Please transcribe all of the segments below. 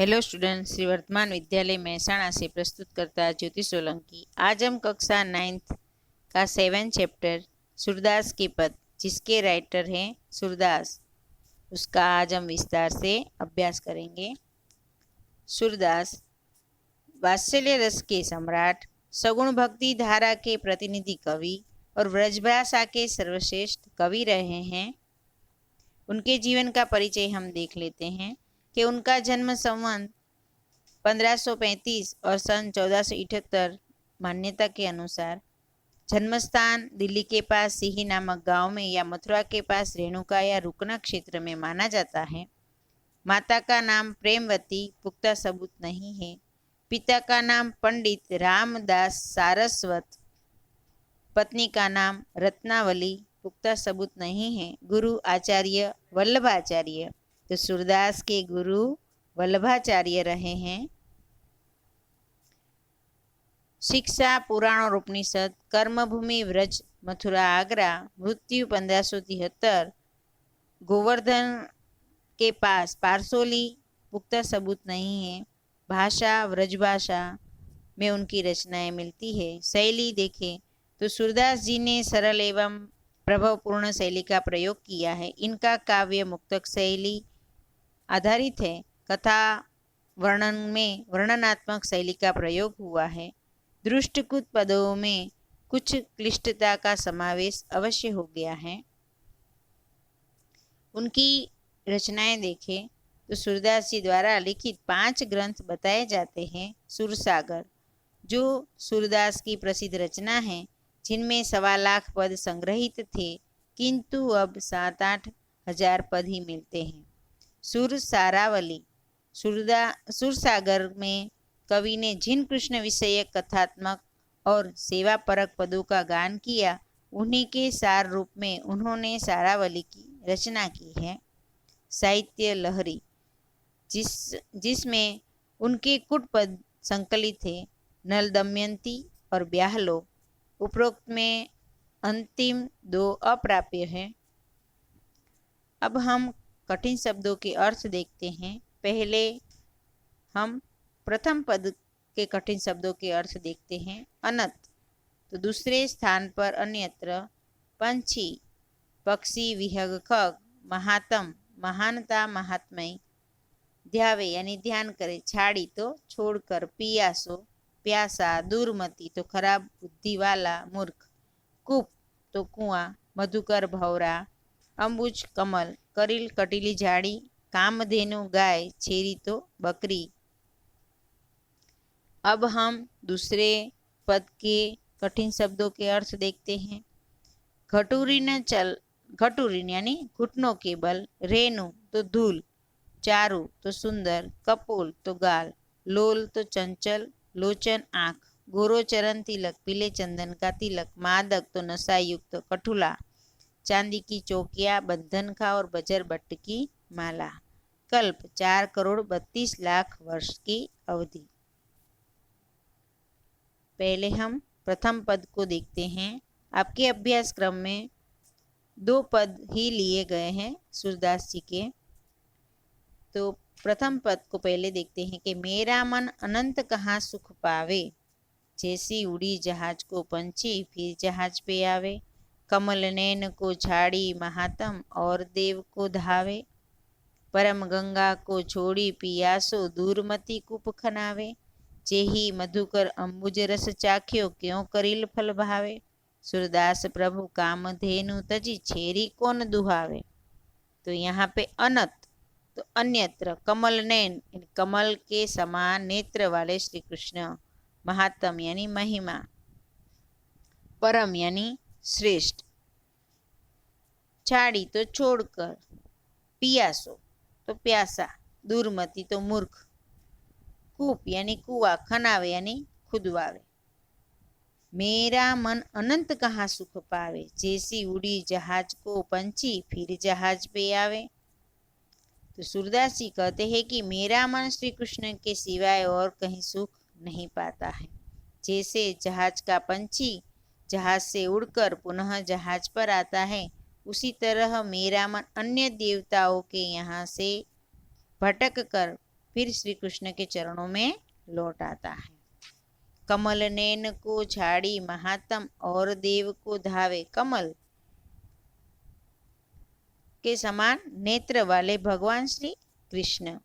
Hello student, Shri वर्तमान विद्यालय महसाणा से प्रस्तुत करता ज्योति सोलंकी। आज हम कक्षा 9th का 7 चैप्टर सूरदास के पद, जिसके राइटर हैं सूरदास, उसका आज हम विस्तार से अभ्यास करेंगे। सूरदास वात्सल्य रस के सम्राट, सगुण भक्ति धारा के प्रतिनिधि कवि और ब्रजभाषा के सर्वश्रेष्ठ कवि रहे हैं। उनके जीवन का परिचय हम देख लेते हैं कि उनका जन्म संवत 1535 और सन 1478 मान्यता के अनुसार जन्मस्थान दिल्ली के पास सिही नामक गांव में या मथुरा के पास रेणुका या रुकना क्षेत्र में माना जाता है। माता का नाम प्रेमवती पुख्ता सबूत नहीं है। पिता का नाम पंडित रामदास सारस्वत, पत्नी का नाम रत्नावली पुख्ता सबूत नहीं है। गुरु आचार्य वल्लभाचार्य, तो सूरदास के गुरु वल्लभाचार्य रहे हैं। शिक्षा पुराण और उपनिषद, कर्मभूमि व्रज मथुरा आगरा, मृत्यु 1573, गोवर्धन के पास पारसोली पुख्ता सबूत नहीं है। भाषा व्रजभाषा में उनकी रचनाएं मिलती है। शैली देखें तो सूरदास जी ने सरल एवं प्रभावपूर्ण शैली का प्रयोग किया है। इनका काव्य मुक्तक शैली आधारित है। कथा वर्णन में वर्णनात्मक शैली का प्रयोग हुआ है। दृष्टिकृत पदों में कुछ क्लिष्टता का समावेश अवश्य हो गया है। उनकी रचनाएं देखें तो सूरदास जी द्वारा लिखित 5 ग्रंथ बताए जाते हैं। सुरसागर जो सूरदास की प्रसिद्ध रचना है, जिनमें 1.25 लाख पद संग्रहित थे, किंतु अब 7-8 हजार पद ही मिलते हैं। सुरसारावली, सुरसागर में कवि ने जिन कृष्ण विषयक कथात्मक और सेवा परक पदों का गान किया, उन्हीं के सार रूप में उन्होंने सारावली की रचना की है। साहित्य लहरी, जिसमें उनके कुट पद संकलित थे। नल दमयंती और ब्याहलो, उपरोक्त में अंतिम 2 अप्राप्य हैं। अब हम कठिन शब्दों के अर्थ देखते हैं। पहले हम प्रथम पद के कठिन शब्दों के अर्थ देखते हैं। अनंत, तो दूसरे स्थान पर अन्यत्र। पंछी, पक्षी, विहग, खग। महात्म, महानता, महात्मय। ध्यावे यानी ध्यान करे। छाड़ी, तो छोड़कर। पियासो, प्यासा। दूरमती, तो खराब बुद्धि वाला, मूर्ख। कूप, तो कुआं। मधुकर, भौरा। अंबुज, कमल। करील, कटीली झाड़ी। कामधेनु, गाय। छेरी, तो बकरी। अब हम दूसरे पद के कठिन शब्दों के अर्थ देखते हैं। घटूरीन चल, घटूरीन यानी घुटनों के बल। रेणु, तो धूल। चारु, तो सुंदर। कपोल, तो गाल। लोल, तो चंचल। लोचन, आँख। गोरोचरण तिलक, पीले चंदन का तिलक। मादक, तो नशा युक्त। कठुला, चांदी की चौकिया। बंधन खा और बजर बट्ट की माला। कल्प, 4 करोड़ 32 लाख वर्ष की अवधि। पहले हम प्रथम पद को देखते हैं। आपके अभ्यास क्रम में 2 पद ही लिए गए हैं सूरदास जी के। तो प्रथम पद को पहले देखते हैं कि मेरा मन अनंत कहाँ सुख पावे। जैसी उड़ी जहाज को पंछी, फिर जहाज पे आवे। कमल नैन को छाड़ी महात्म, और देव को धावे। परम गंगा को छोड़ी पियासो, दूरमती कूप खनावे। जेही मधुकर अंबुज रस चाख्यो, क्यों करील फल भावे। सूरदास प्रभु कामधेनु तजी, छेरी कौन दुहावे। तो यहाँ पे अनत, तो अन्यत्र। कमल नैन, कमल के समान नेत्र वाले श्री कृष्ण। महात्म यानी महिमा। परम यानी श्रेष्ठ। छाड़ी, तो छोड़कर। पियासो, तो प्यासा। दूरमती, तो मूर्ख। कूप यानी कुआ। खनावे यानी खुदवावे। मेरा मन अनंत कहाँ सुख पावे। जैसी उड़ी जहाज को पंछी, फिर जहाज पे आवे। तो सूरदास जी कहते हैं कि मेरा मन श्री कृष्ण के सिवाय और कहीं सुख नहीं पाता है। जैसे जहाज का पंछी जहाज से उड़कर पुनः जहाज पर आता है, उसी तरह मेरा मन अन्य देवताओं के यहाँ से भटक कर फिर श्री कृष्ण के चरणों में लौट आता है। कमल नैन को छाड़ी महात्म और देव को धावे। कमल के समान नेत्र वाले भगवान श्री कृष्ण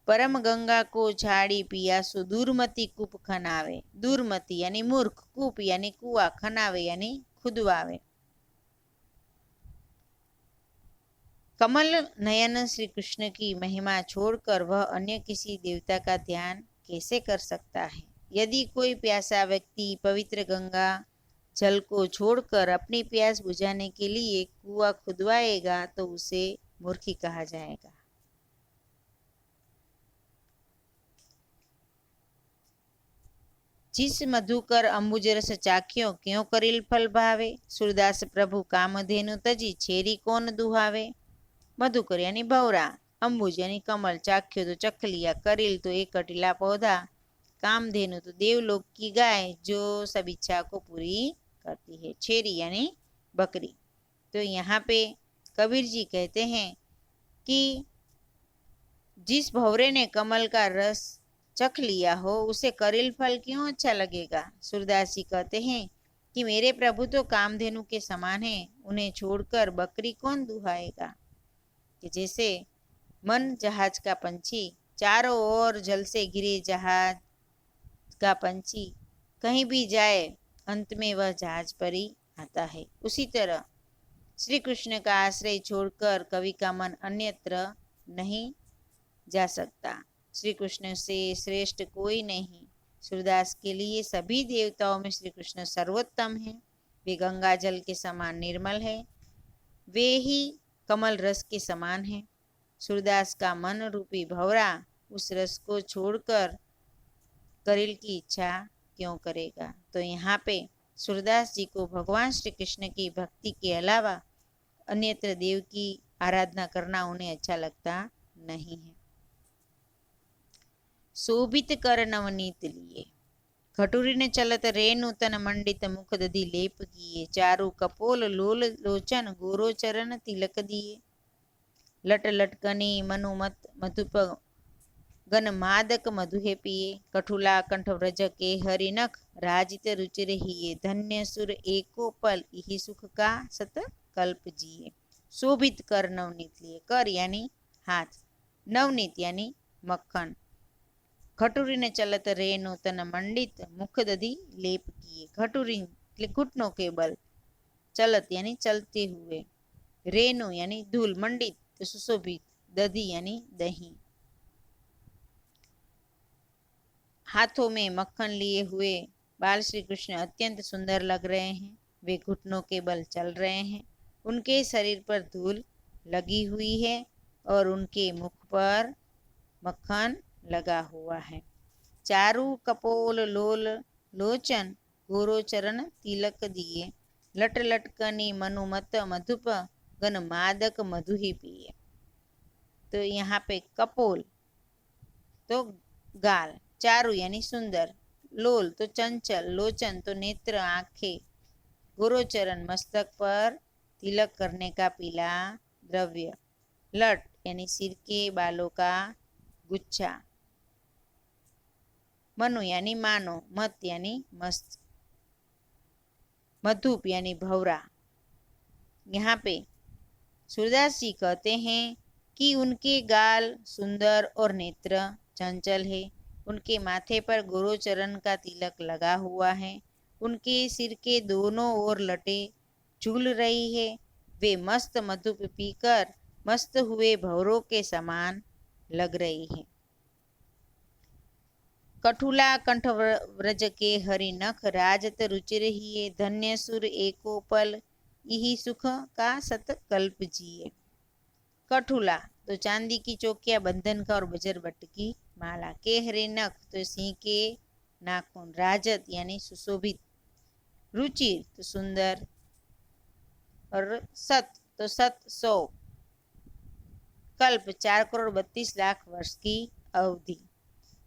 परम गंगा को छाड़ी पियासु दूरमती कूप खनावे। दूरमती यानी मूर्ख, कूप यानी कुआ, खनावे यानी खुदवावे। कमल नयन श्री कृष्ण की महिमा छोड़कर वह अन्य किसी देवता का ध्यान कैसे कर सकता है। यदि कोई प्यासा व्यक्ति पवित्र गंगा जल को छोड़कर अपनी प्यास बुझाने के लिए कुआं खुदवाएगा तो उसे मूर्खी कहा जाएगा। जिस मधुकर अंबुजरस चाख्यो क्यों करील फल भावे। सूरदास प्रभु कामधेनु तजी छेरी कौन दुहावे। मधुकर यानी भौरा, अंबुज यानी कमल, चाख्यो तो चख लिया, करील तो एक कटीला पौधा, कामधेनु तो देवलोक की गाय जो सब इच्छा को पूरी करती है, छेरी यानी बकरी। तो यहाँ पे कबीर जी कहते हैं कि जिस भौरे ने कमल का रस चख लिया हो उसे करील फल क्यों अच्छा लगेगा। सूरदास जी कहते हैं कि मेरे प्रभु तो कामधेनु के समान है, उन्हें छोड़कर बकरी कौन दुहाएगा। कि जैसे मन जहाज का पंछी, चारों ओर जल से घिरे जहाज का पंछी कहीं भी जाए अंत में वह जहाज पर ही आता है, उसी तरह श्री कृष्ण का आश्रय छोड़कर कवि का मन अन्यत्र नहीं जा सकता। श्री कृष्ण से श्रेष्ठ कोई नहीं। सूरदास के लिए सभी देवताओं में श्री कृष्ण सर्वोत्तम है। वे गंगा जल के समान निर्मल है, वे ही कमल रस के समान है। सूरदास का मन रूपी भंवरा उस रस को छोड़कर करील की इच्छा क्यों करेगा। तो यहाँ पे सूरदास जी को भगवान श्री कृष्ण की भक्ति के अलावा अन्यत्र देव की आराधना करना उन्हें अच्छा लगता नहीं है। शोभित कर नवनीत लिए। खटूरी ने चलत रेणु तन मंडित मुख दधी लेप किए। चारु कपोल लोल लोचन गोरो चरण तिलक दिए। लट लटकनी मनुमत मधुप गन मादक मधुहे पिए। कठुला कंठ व्रज के हरिनख राजित रुचिर हिये। धन्य सुर एको पल इहि सुख का सत कल्प जिए। शोभित कर नवनीत लिए। कर यानी हाथ, नवनीत यानी मक्खन। खटूरी ने चलत रेणु तन मंडित मुख दधी लेप किए। खटूरी घुटनों के बल, चलत यानी चलते हुए, रेणु यानी धूल, मंडित तो सुशोभित, दधी यानी दही। हाथों में मक्खन लिए हुए बाल श्री कृष्ण अत्यंत सुंदर लग रहे हैं। वे घुटनों के बल चल रहे हैं, उनके शरीर पर धूल लगी हुई है और उनके मुख पर मक्खन लगा हुआ है। चारु कपोल लोल लोचन गोरो चरण तिलक दिए। लट लटकनी मनुमत मधुप गन मादक मधु ही पिए। तो यहाँ पे कपोल तो गाल, चारु यानी सुंदर, लोल तो चंचल, लोचन तो नेत्र आंखें, गोरोचरण मस्तक पर तिलक करने का पीला द्रव्य, लट यानी सिर के बालों का गुच्छा, मनु यानी मानो, मत यानी मस्त, मधुप यानी भौरा। यहाँ पे सूरदास जी कहते हैं कि उनके गाल सुंदर और नेत्र चंचल है। उनके माथे पर गोरोचरण का तिलक लगा हुआ है। उनके सिर के दोनों ओर लटें झूल रही है। वे मस्त मधुप पीकर मस्त हुए भौरों के समान लग रही है। कठुला कंठ व्रज के हरि नख राजत रुचिर हिये। धन्य सुर एको पल यही सुख का सत कल्प जिए। कठुला तो चांदी की चौकिया, बंधन का और बजर बट की माला। के हरि नख तो सिंह के नाखून। राजत यानी सुशोभित। रुचिर तो सुंदर और सत तो 100 कल्प 4,32,00,000 वर्ष की अवधि।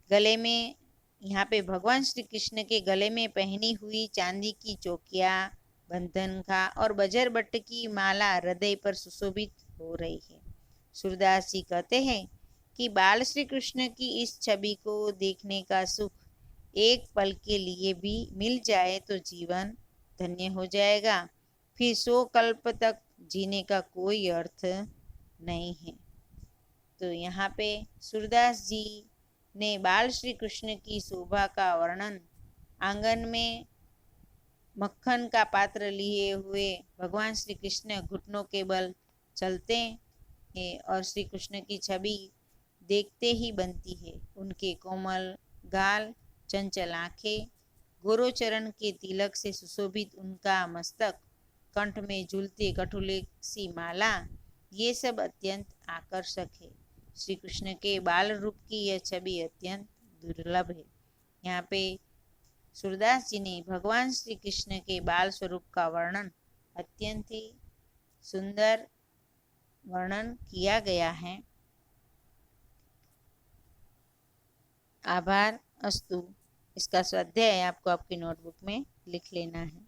गले में, यहाँ पे भगवान श्री कृष्ण के गले में पहनी हुई चांदी की चौकिया, बंधन का और बजर बट की माला हृदय पर सुशोभित हो रही है। सूरदास जी कहते हैं कि बाल श्री कृष्ण की इस छवि को देखने का सुख एक पल के लिए भी मिल जाए तो जीवन धन्य हो जाएगा, फिर 100 कल्प तक जीने का कोई अर्थ नहीं है। तो यहाँ पे सूरदास जी ने बाल श्री कृष्ण की शोभा का वर्णन आंगन में मक्खन का पात्र लिए हुए भगवान श्री कृष्ण घुटनों के बल चलते हैं और श्री कृष्ण की छवि देखते ही बनती है। उनके कोमल गाल, चंचल आंखें, गोरोचरण के तिलक से सुशोभित उनका मस्तक, कंठ में झूलती कठुले सी माला, ये सब अत्यंत आकर्षक है। श्री कृष्ण के बाल रूप की यह छवि अत्यंत दुर्लभ है। यहाँ पे सूरदास जी ने भगवान श्री कृष्ण के बाल स्वरूप का वर्णन अत्यंत ही सुंदर वर्णन किया गया है। आभार अस्तु। इसका स्वाध्याय आपको आपकी नोटबुक में लिख लेना है।